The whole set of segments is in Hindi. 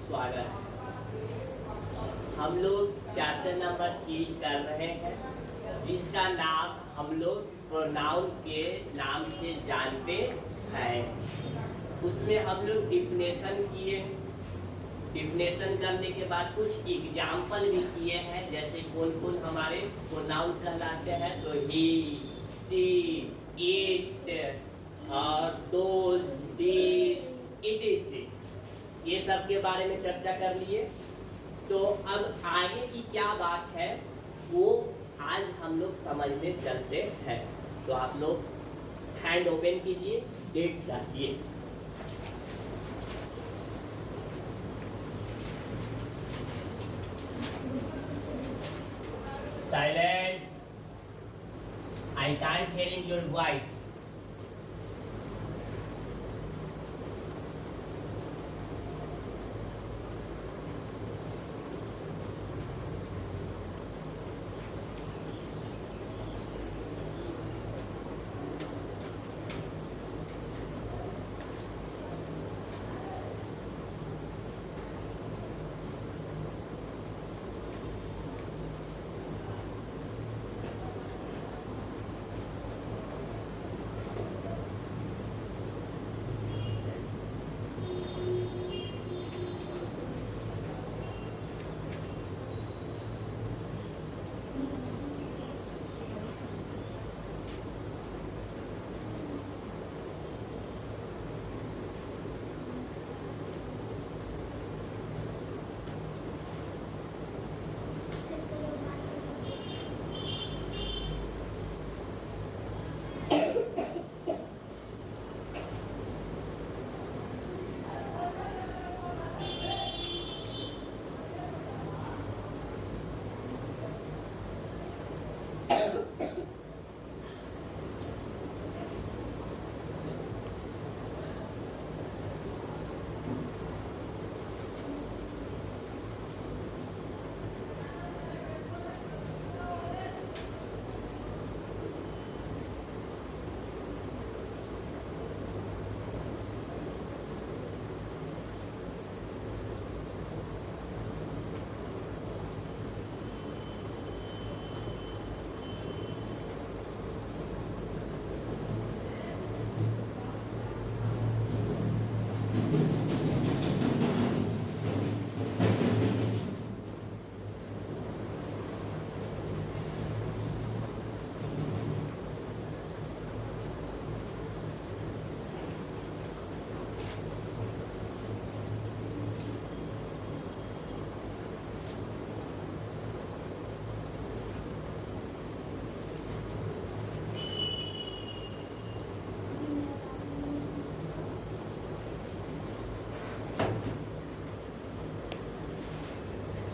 स्वागत है। हम लोग चैप्टर नंबर 3 कर रहे हैं, जिसका नाम हम लोग प्रोनाउन के नाम से जानते हैं। उसमें हम लोग डिफिनेशन किए, डिफिनेशन करने के बाद कुछ एग्जाम्पल भी किए हैं, जैसे कौन कौन हमारे प्रोनाउन कहलाते हैं। तो ही, सी, इट और दोज, दिस, इट इज, ये सब के बारे में चर्चा कर लिए। तो अब आगे की क्या बात है वो आज हम लोग समझने चलते हैं। तो आप लोग हैंड ओपन कीजिए, डेट डालिए। Silent, I can't hearing your voice.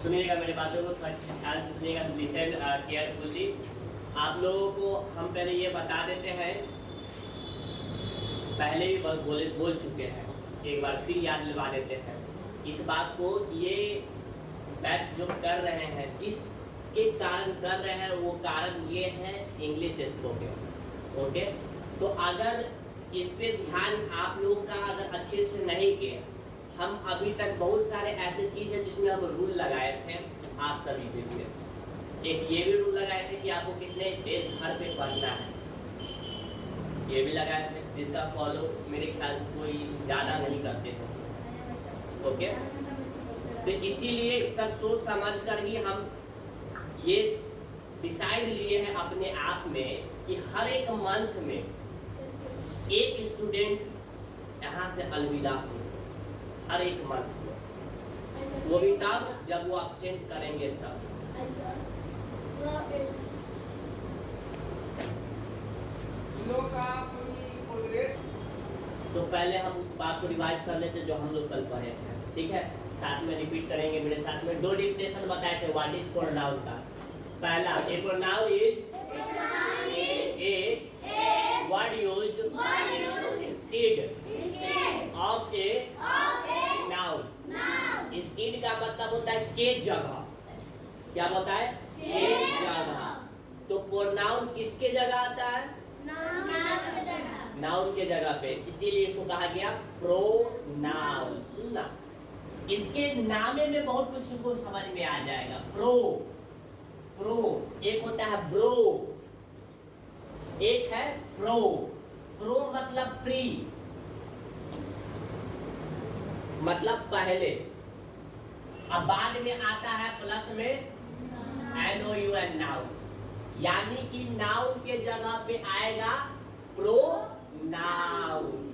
सुनिएगा मेरी बातों को ध्यान से सुनिएगा, लिसन केयरफुली। आप लोगों को हम पहले ये बता देते हैं, पहले भी बोल चुके हैं, एक बार फिर याद दिलवा देते हैं इस बात को। ये बैच जो कर रहे हैं, जिसके कारण कर रहे हैं, वो कारण ये है इंग्लिश स्पोकन। ओके, तो अगर इस पे ध्यान आप लोग का अगर अच्छे से नहीं किया, हम अभी तक बहुत सारे ऐसे चीज़ है जिसमें हम रूल लगाए थे आप सभी के लिए। एक ये भी रूल लगाए थे कि आपको कितने देर घर पे पढ़ना है, ये भी लगाए थे, जिसका फॉलो मेरे ख्याल से कोई ज़्यादा नहीं करते थे। ओके, तो इसीलिए सब सोच समझ कर ही हम ये डिसाइड लिए हैं अपने आप में कि हर एक मंथ में एक स्टूडेंट यहाँ से अलविदा हो, हर एक मंथ में, वो भी तब जब वो एब्सेंट करेंगे तब। तो पहले हम उस बात को रिवाइज कर लेते जो हम लोग कल पढ़े थे, ठीक है? साथ में रिपीट करेंगे मेरे साथ में। दो डिफिनेशन बताए थे व्हाट इज प्रोनाउन का। पहला, a pronoun is a word used instead of a noun. Instead का मतलब होता है के जगह। क्या होता है? के जगह। तो प्रोनाउन किसके जगह आता है? नाउन के जगह पे, इसीलिए इसको कहा गया प्रोनाउन। सुनना, इसके नामे में बहुत कुछ उनको समझ में आ जाएगा। प्रो, प्रो एक होता है ब्रो, एक है प्रो। प्रो मतलब प्री, मतलब पहले। अब बाद में आता है प्लस में NOUN, नाउन, यानी कि नाउन के जगह पे आएगा प्रो नाउन।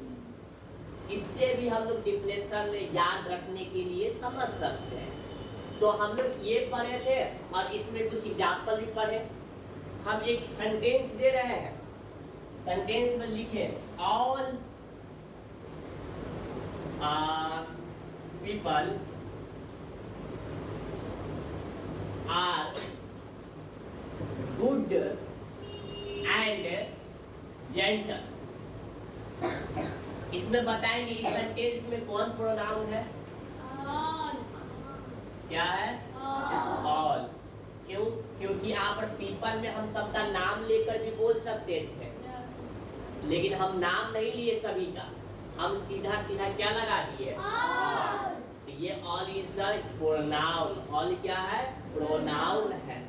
इससे भी हम लोग डिफिनेशन याद रखने के लिए समझ सकते हैं। तो हम लोग ये पढ़े थे और इसमें कुछ एग्जाम्पल भी पढ़े। हम एक सेंटेंस दे रहे हैं, सेंटेंस में लिखे all people are good and gentle. इसमें बताएंगे इस सेंटेंस में कौन प्रोनाउन है? क्या है? ऑल। क्यों? क्योंकि यहाँ पर पीपल में हम सबका नाम लेकर भी बोल सकते थे, लेकिन हम नाम नहीं लिए सभी का, हम सीधा सीधा क्या लगा दिए? ऑल। तो ये all is the pronoun. All क्या है? प्रोनाउन है।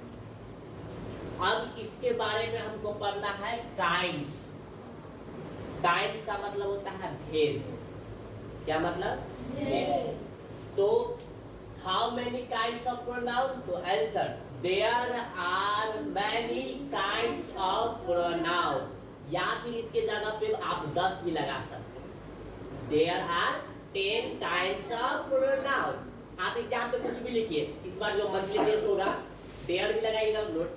अब इसके बारे में हमको पढ़ना है काइंड्स। काइंड्स का मतलब होता है भेद। क्या मतलब? भेद। तो how many kinds of pronoun? तो answer there are many kinds of pronoun, या फिर इसके जगह पे आप 10 भी लगा सकते हैं। There are 10 kinds of pronoun. आप एग्जाम पे कुछ भी लिखिए, इस बार जो मंथली टेस्ट होगा देयर भी लगाइएगा, नोट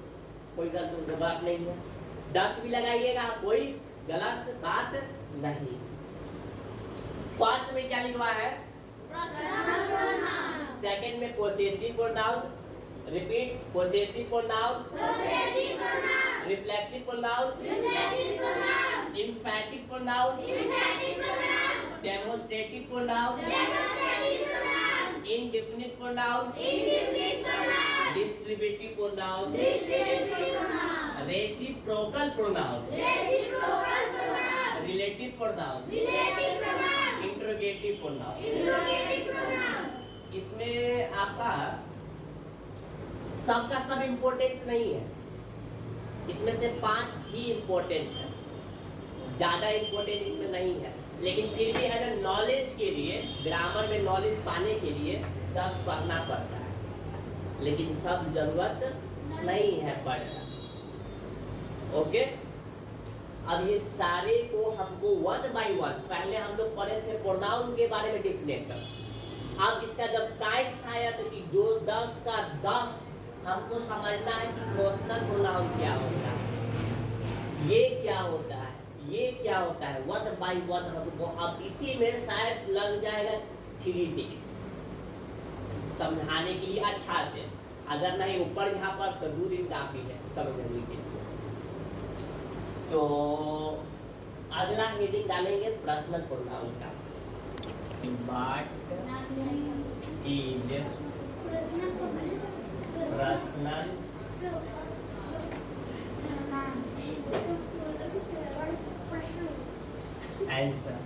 कोई गलत बात नहीं है। 10 भी लगाइएगा, कोई गलत बात नहीं। फर्स्ट में क्या लिखवा है? सेकंड में possessive pronoun. Repeat, possessive pronoun, reflexive pronoun, एम्फैटिक pronoun, demonstrative pronoun, indefinite pronoun, distributive pronoun, reciprocal pronoun, relative pronoun, interrogative pronoun. इसमें आपका सबका सब इम्पोर्टेंट नहीं है, इसमें से 5 ही इम्पोर्टेंट है, ज्यादा इम्पोर्टेंट इसमें नहीं है। लेकिन फिर भी है ना, नॉलेज के लिए, ग्रामर में नॉलेज पाने के लिए 10 पढ़ना पड़ता है, लेकिन सब जरूरत नहीं है पढ़ना। ओके, अब ये सारे को हमको 1 बाय 1, पहले हम लोग पढ़े थे प्रोनाउन के बारे में डिफिनेशन। अब इसका जब काइंड्स आया तो 10 का 10 हमको समझना है कि पर्सनल प्रोनाउन क्या होता है, ये क्या होता है, ये क्या होता है। 1 बाय 1 हमको अब इसी में शायद लग जाएगा 3 days समझाने के लिए अच्छा से। अगर नहीं ऊपर यहाँ पर तो 2 दिन काफी है समझने के लिए। तो अगला हेडिंग डालेंगे पर्सनल प्रोनाउन का। But is personal answer.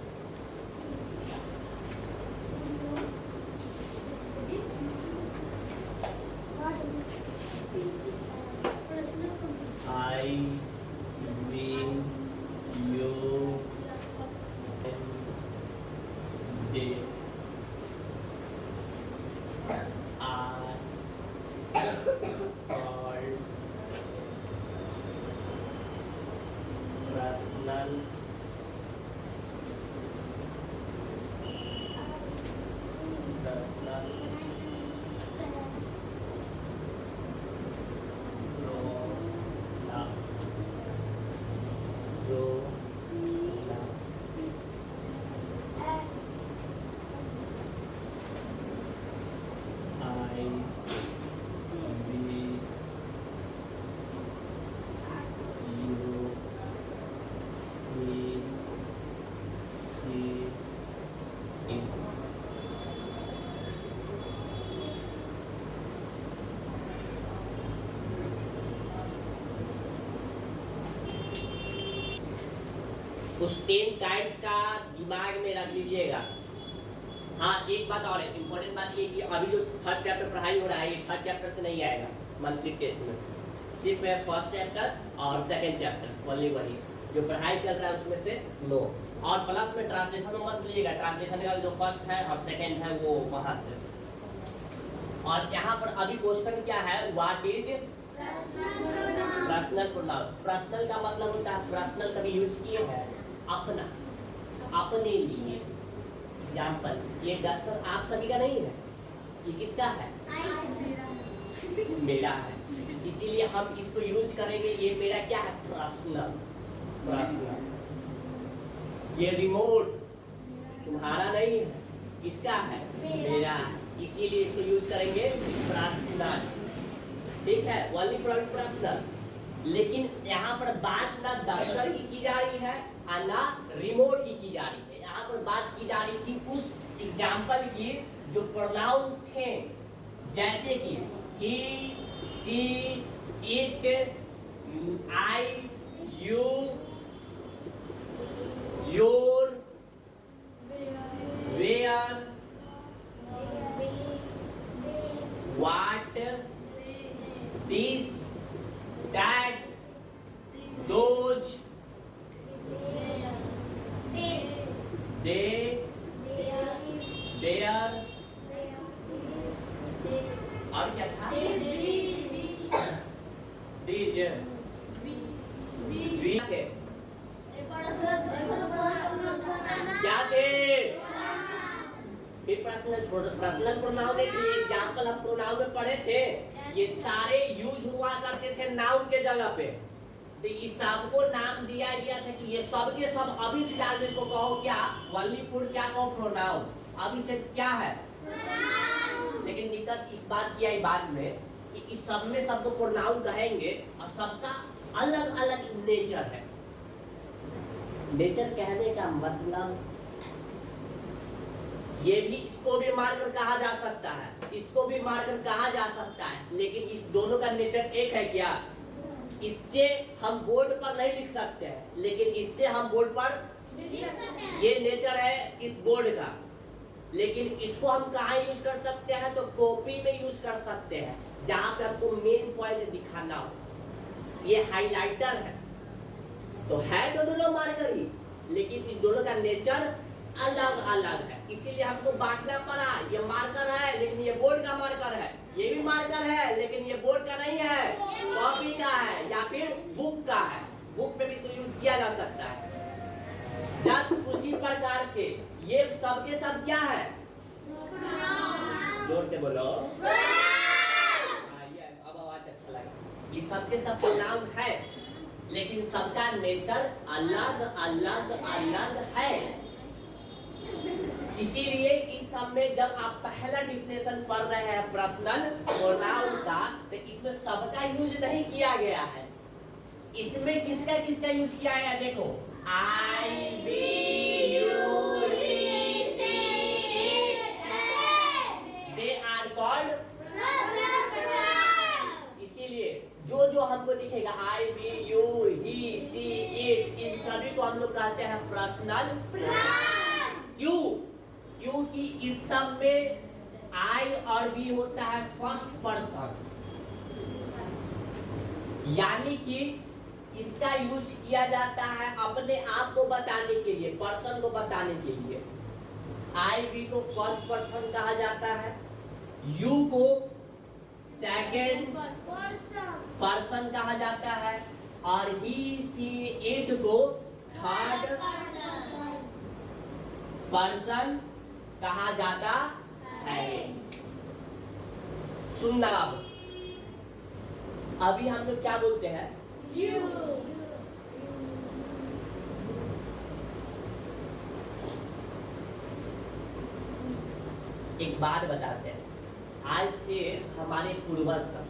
I will use they are called personal उस 10 काइंड्स का दिमाग में रख लीजिएगा। हाँ एक बात और है, इम्पोर्टेंट बात ये कि अभी जो थर्ड चैप्टर पढ़ाई हो रहा है ये थर्ड चैप्टर से नहीं आएगा मंथली टेस्ट में, सिर्फ फर्स्ट चैप्टर और सेकंड चैप्टर ओनली वही जो पढ़ाई चल रहा है उसमें से नो। और प्लस में ट्रांसलेशन में मत भूलिएगा, ट्रांसलेशन का जो फर्स्ट है और सेकंड है वो वहाँ से। और यहाँ पर अभी क्वेश्चन क्या है, what is personal pronoun. Personal का मतलब होता है, पर्सनल कभी यूज किए हैं अपना, अपने लिए। एग्जाम्पल, ये डस्टर आप सभी का नहीं है, ये किसका है? मेरा है, इसीलिए हम इसको यूज करेंगे। ये मेरा क्या है? पर्सनल। पर्सनल। ये रिमोट तुम्हारा नहीं है, किसका है? मेरा है, इसीलिए इसको यूज करेंगे पर्सनल। ठीक है, ओनली फॉर पर्सनल। लेकिन यहाँ पर बात ना डस्टर की जा रही है और ना रिमोट की जा रही है। यहाँ पर बात की जा रही थी उस एग्जाम्पल की जो प्रोनाउन थे, जैसे कि he, she, it, I, you, your, where, what, this, that, those, they, their, और क्या था? these, we थे। क्या थे? फिर पर्सनल प्रोनाउन है। ये एग्जाम्पल हम प्रोनाउन में पढ़े थे, ये सारे यूज हुआ करते थे नाउन के जगह पे। तो ये सबको नाम दिया गया था कि ये सब के सब अभी फिलहाल इसको कहो क्या, वल्लीपुर क्या कहो? प्रोनाउन। अभी से क्या है? लेकिन दिक्कत इस बात की आई बाद में कि इस सब में सबको प्रोनाउन कहेंगे और सबका अलग अलग नेचर है। नेचर कहने का मतलब ये भी, इसको भी मारकर कहा जा सकता है, इसको भी मारकर कहा जा सकता है, लेकिन इस दोनों का नेचर एक है क्या? इससे हम बोर्ड पर नहीं लिख सकते हैं, लेकिन इससे हम बोर्ड पर लिख सकते हैं। ये नेचर है इस बोर्ड का। लेकिन इसको हम कहाँ यूज कर सकते हैं? तो कॉपी में यूज कर सकते हैं, जहां पे हमको मेन पॉइंट दिखाना हो। ये हाइलाइटर है, तो है तो दोनों मार्कर ही, लेकिन इन दोनों का नेचर अलग अलग है, इसीलिए हमको बांटना पड़ा। ये मार्कर है लेकिन ये बोर्ड का मार्कर है, ये भी मार्कर है लेकिन ये बोर्ड का नहीं है, कॉपी का है या फिर बुक का है। बुक में भी इसको यूज किया जा सकता है। जस्ट उसी प्रकार से ये सब के सब क्या है? जोर से बोलो। ये अब आवाज अच्छा लगा। ये सब के सब नाम है, लेकिन सबका नेचर अलग अलग अलग है। इसीलिए इस सब में जब आप पहला डिफिनेशन पढ़ रहे हैं पर्सनल प्रोनाउन का, तो इसमें सबका यूज नहीं किया गया है। इसमें किसका किसका यूज किया गया? देखो, I, we, you, he, she, it, they are called personal pronoun. इसीलिए जो जो हमको दिखेगा I, we, you, he, she, it, इन सभी को हम लोग कहते हैं पर्सनल प्रोनाउन। क्यों? क्योंकि इस सब में आई और वी होता है फर्स्ट पर्सन, यानी कि इसका यूज किया जाता है अपने आप को बताने के लिए, पर्सन को बताने के लिए। आई वी को फर्स्ट पर्सन कहा जाता है, यू को सेकंड पर्सन कहा जाता है, और ही, सी, इट को थर्ड पर्सन कहा जाता है। सुनना, अभी हम लोग क्या बोलते हैं? यू। एक बात बताते हैं, आज से हमारे पूर्वज सब,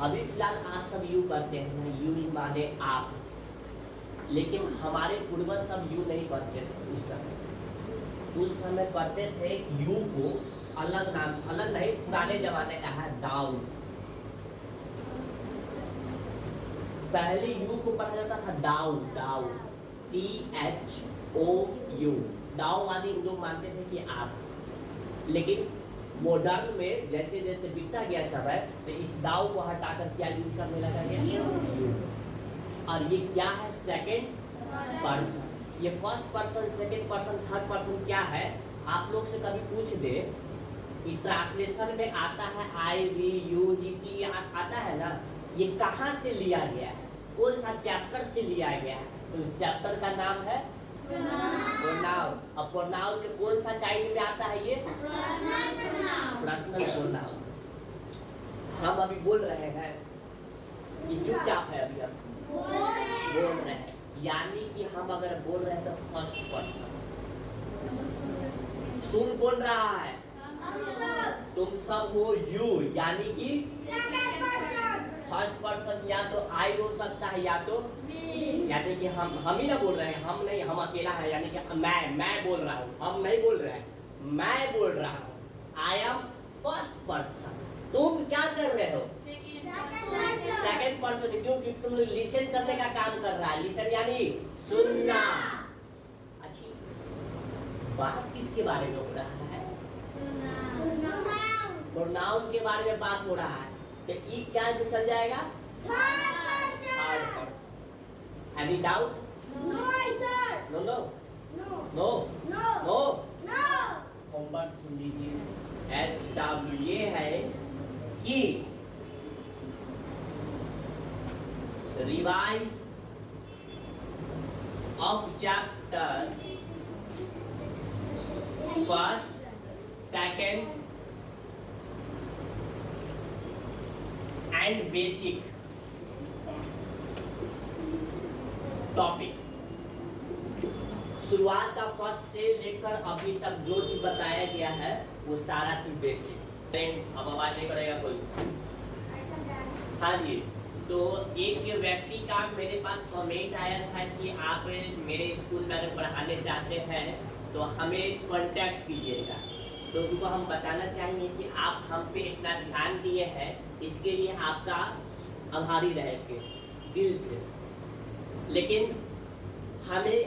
अभी फिलहाल आप सब यू करते हैं ना, यू माने आप, लेकिन हमारे पूर्वज सब यू नहीं करते थे उस समय। उस समय करते थे यू को अलग नाम, अलग नहीं, पुराने जमाने का है दाऊ। पहले यू को पढ़ा जाता था दाऊ, दाऊ, TH ओ यू। दाओवादी लोग मानते थे कि आप, लेकिन मॉडर्न में जैसे जैसे बीतता गया समय तो इस दाव को हटाकर क्या यूज करने लगा गया, यू। और ये क्या है, सेकंड पर्सन। ये first person, second person, third person क्या है, आप लोग से कभी पूछ दे कि ट्रांसलेशन में आता है आई वी यू ही सी आता है ना, ये कहाँ से लिया गया है, कौन सा चैप्टर से लिया गया है, तो उस चैप्टर का नाम है प्रोनाउन। अब प्रोनाउन के कौन सा काइंड में आता है, ये पर्सनल प्रोनाउन। हम अभी बोल रहे हैं, ये चुपचाप है, अभी हम बोल रहे हैं, यानी कि हम अगर बोल रहे हैं तो फर्स्ट पर्सन। सुन कौन रहा है, तुम सब हो, यू, यानी कि फर्स्ट पर्सन। या तो आई हो सकता है या तो यानी कि हम ही ना बोल रहे हैं, हम नहीं, हम अकेला है, यानी कि मैं बोल रहा हूँ, हम नहीं बोल रहे हैं, मैं बोल रहा हूँ। I am first person. तुम क्या कर रहे हो, सेकंड पर्सन, क्योंकि तुम लिसन करने का काम कर रहा है। लिसन यानी सुनना। अच्छी बात किसके बारे में हो रहा है, प्रोनाउन के बारे में बात हो रहा है। तो ई क्या चल जाएगा, third person. Any doubt, no sir, no no no no no no. No. Homework सुन लीजिए। HW ये है कि revise of chapter first, second and basic topic. शुरुआत का फर्स्ट से लेकर अभी तक जो चीज बताया गया है वो सारा चीज बेसिक। अब आवाज नहीं करेगा कोई, हाँ जी। तो एक व्यक्ति का मेरे पास कमेंट आया था कि आप मेरे स्कूल में अगर पढ़ाने चाहते हैं तो हमें कांटेक्ट कीजिएगा। तो उनको हम बताना चाहेंगे कि आप हम पे इतना ध्यान दिए हैं, इसके लिए आपका आभारी रहेंगे दिल से। लेकिन हमें